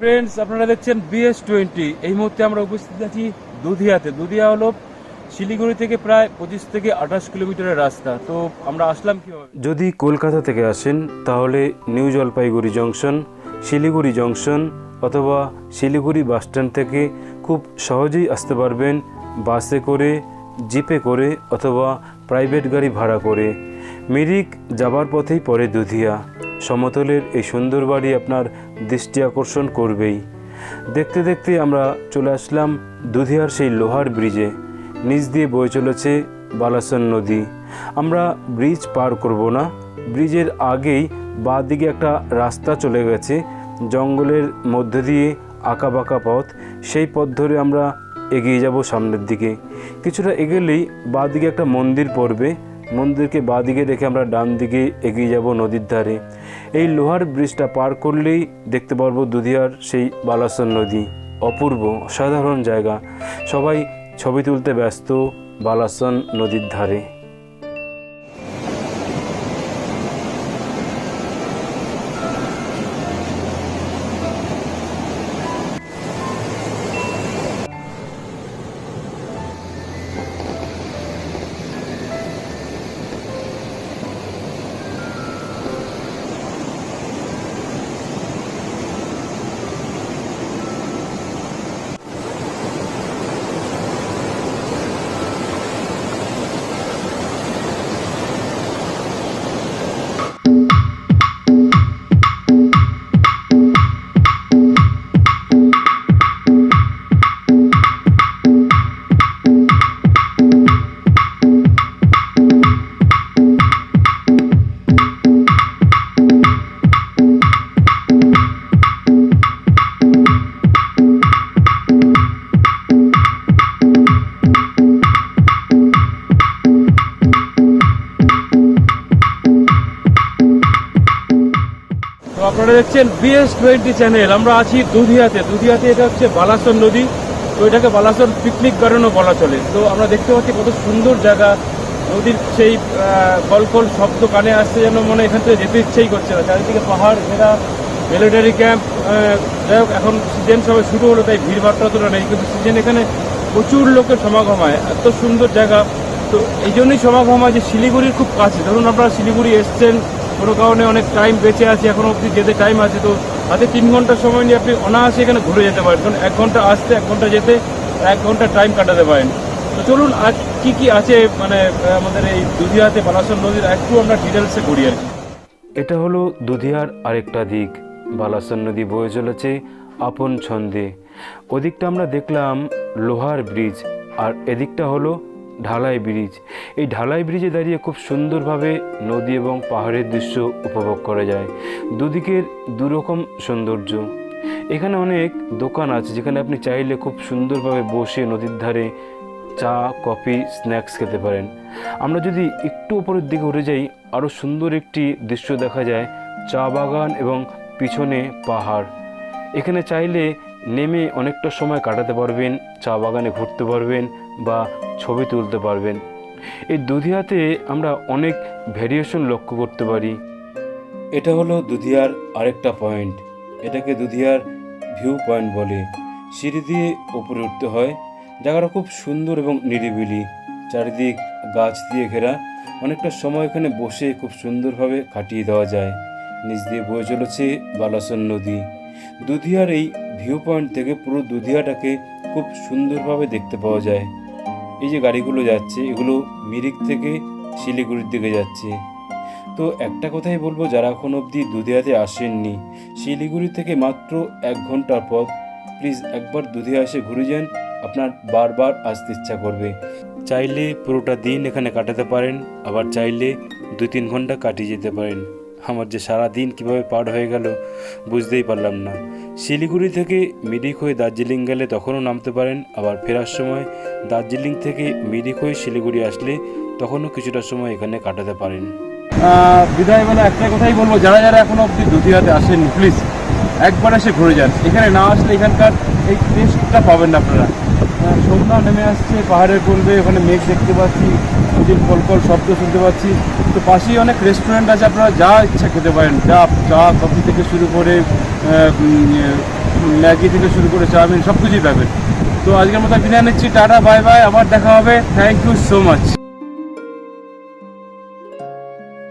Friends, আপনারা দেখছেন BS20। এই মুহূর্তে আমরা উপস্থিত আছি দুধিয়াতে। দুধিয়া হলো শিলিগুড়ি থেকে প্রায় 25 থেকে 28 কিলোমিটারের রাস্তা। তো আমরা আসলাম কীভাবে? যদি কলকাতা থেকে আসেন তাহলে new Jalpaiguri junction, Siliguri junction অথবা শিলিগুড়ি বাসস্ট্যান্ড থেকে খুব সহজেই আসতে পারবেন বাসে করে, জিপে করে অথবা প্রাইভেট গাড়ি ভাড়া করে। মিরিক যাবার পথেই পড়ে দুধিয়া। সমতলের এই সুন্দর বাড়ি আপনার দৃষ্টি আকর্ষণ করবেই। দেখতে দেখতে আমরা চলে আসলাম দুধিয়ার সেই লোহার ব্রিজে। নিচ দিয়ে বয়ে চলেছে বালাসন নদী। আমরা ব্রিজ পার করব না, ব্রিজের আগেই বাঁ দিকে একটা রাস্তা চলে গেছে জঙ্গলের মধ্যে দিয়ে, আঁকা বাঁকা পথ। সেই পথ ধরে আমরা এগিয়ে যাব সামনের দিকে। কিছুটা এগোলেই বাঁ দিকে একটা মন্দির পড়বে। মন্দিরকে বাঁ দিকে রেখে আমরা ডান দিকে এগিয়ে যাব নদীর ধারে। এই লোহার ব্রিজটা পার করলেই দেখতে পারবো দুধিয়ার সেই বালাসন নদী। অপূর্ব, অসাধারণ জায়গা। সবাই ছবি তুলতে ব্যস্ত বালাসন নদীর ধারে। তো আপনারা দেখছেন BS20 চ্যানেল। আমরা আছি দুধিয়াতে। দুধিয়াতে এটা হচ্ছে বালাসন নদী। তো এটাকে বালাসন পিকনিক গার্ডেনও বলা চলে। তো আমরা দেখতে পাচ্ছি কত সুন্দর জায়গা। নদীর সেই কলকল শব্দ কানে আসছে, যেন মনে এখান থেকে যেতে ইচ্ছেই করছে না। চারিদিকে পাহাড় ঘেরা, মিলিটারি ক্যাম্প। যাই হোক, এখন সিজন সবাই শুরু হলো তাই ভিড়ভাড়টা অতটা নেই, কিন্তু সিজন এখানে প্রচুর লোকের সমাগম হয়। এত সুন্দর জায়গা। তো এই জন্যই সমাগম হয় যে শিলিগুড়ির খুব কাছে। ধরুন আপনারা শিলিগুড়ি এসছেন, কোনো কারণে অনেক টাইম বেঁচে আছে, এখনও অবধি যেতে টাইম আছে, তো হাতে 3 ঘন্টার সময় নিয়ে আপনি অনায়াসে এখানে ঘুরে যেতে পারেন। কারণ 1 ঘন্টা আসতে, 1 ঘন্টা যেতে, 1 ঘন্টা টাইম কাটাতে পারেন। তো চলুন আজ কী কী আছে মানে আমাদের এই দুধিয়াতে বালাসন নদীর একটু আমরা ডিটেলসে করি আর কি। এটা হলো দুধিয়ার আরেকটা দিক। বালাসন নদী বয়ে চলেছে আপন ছন্দে। ওদিকটা আমরা দেখলাম লোহার ব্রিজ, আর এদিকটা হলো ঢালাই ব্রিজ। এই ঢালাই ব্রিজে দাঁড়িয়ে খুব সুন্দরভাবে নদী এবং পাহাড়ের দৃশ্য উপভোগ করা যায়। দুদিকের দুরকম সৌন্দর্য। এখানে অনেক দোকান আছে যেখানে আপনি চাইলে খুব সুন্দরভাবে বসে নদীর ধারে চা, কফি, স্ন্যাক্স খেতে পারেন। আমরা যদি একটু উপরের দিকে উঠে যাই, আরও সুন্দর একটি দৃশ্য দেখা যায়, চা বাগান এবং পিছনে পাহাড়। এখানে চাইলে নেমে অনেকটা সময় কাটাতে পারবেন, চা বাগানে ঘুরতে পারবেন বা ছবি তুলতে পারবেন। এই দুধিয়াতে আমরা অনেক ভেরিয়েশন লক্ষ্য করতে পারি। এটা হলো দুধিয়ার আরেকটা পয়েন্ট। এটাকে দুধিয়ার ভিউ পয়েন্ট বলে। সিঁড়ি দিয়ে উপরে উঠতে হয়। জায়গাটা খুব সুন্দর এবং নিরিবিলি, চারিদিক গাছ দিয়ে ঘেরা। অনেকটা সময় এখানে বসে খুব সুন্দরভাবে কাটিয়ে দেওয়া যায়। নিচ দিয়ে বয়ে চলেছে বালাসন নদী। দুধিয়ার এই ভিউ পয়েন্ট থেকে পুরো দুধিয়াটাকে খুব সুন্দরভাবে দেখতে পাওয়া যায়। এই যে গাড়িগুলো যাচ্ছে, এগুলো মিরিক থেকে শিলিগুড়ির দিকে যাচ্ছে। তো একটা কথাই বলবো, যারা এখন অবধি দুধিয়াতে আসেননি, শিলিগুড়ি থেকে মাত্র 1 ঘন্টার পথ, প্লিজ একবার দুধিয়া এসে ঘুরে যান, আপনার বারবার আসতে ইচ্ছা করবে। চাইলে পুরোটা দিন এখানে কাটাতে পারেন, আবার চাইলে 2-3 ঘন্টা কাটিয়ে যেতে পারেন। আমার যে সারা দিন কীভাবে পার হয়ে গেল বুঝতেই পারলাম না। শিলিগুড়ি থেকে মিরিক হয়ে দার্জিলিং গেলে তখনও নামতে পারেন, আবার ফেরার সময় দার্জিলিং থেকে মিরিক হয়ে শিলিগুড়ি আসলে তখনও কিছুটা সময় এখানে কাটাতে পারেন। বিদায় বলে একটা কথাই বলবো, যারা যারা এখনও অবধি দুধিয়াতে আসেননি, প্লিজ একবার এসে ঘুরে যান। এখানে না আসলে এখানকার এই টেস্টটা পাবেন না আপনারা। সন্ধ্যা নেমে আসছে, পাহাড়ের কোলে ওখানে মেঘ দেখতে পাচ্ছি, নদীর কলকল শব্দ শুনতে পাচ্ছি। তো পাশেই অনেক রেস্টুরেন্ট আছে, আপনারা যা ইচ্ছা খেতে পারেন। চা, কফি থেকে শুরু করে ম্যাগি থেকে শুরু করে চাউমিন সব কিছুই পাবেন। তো আজকের মতো বিদায় নিচ্ছি, টাটা বাই বাই, আবার দেখা হবে, থ্যাংক ইউ সো মাচ।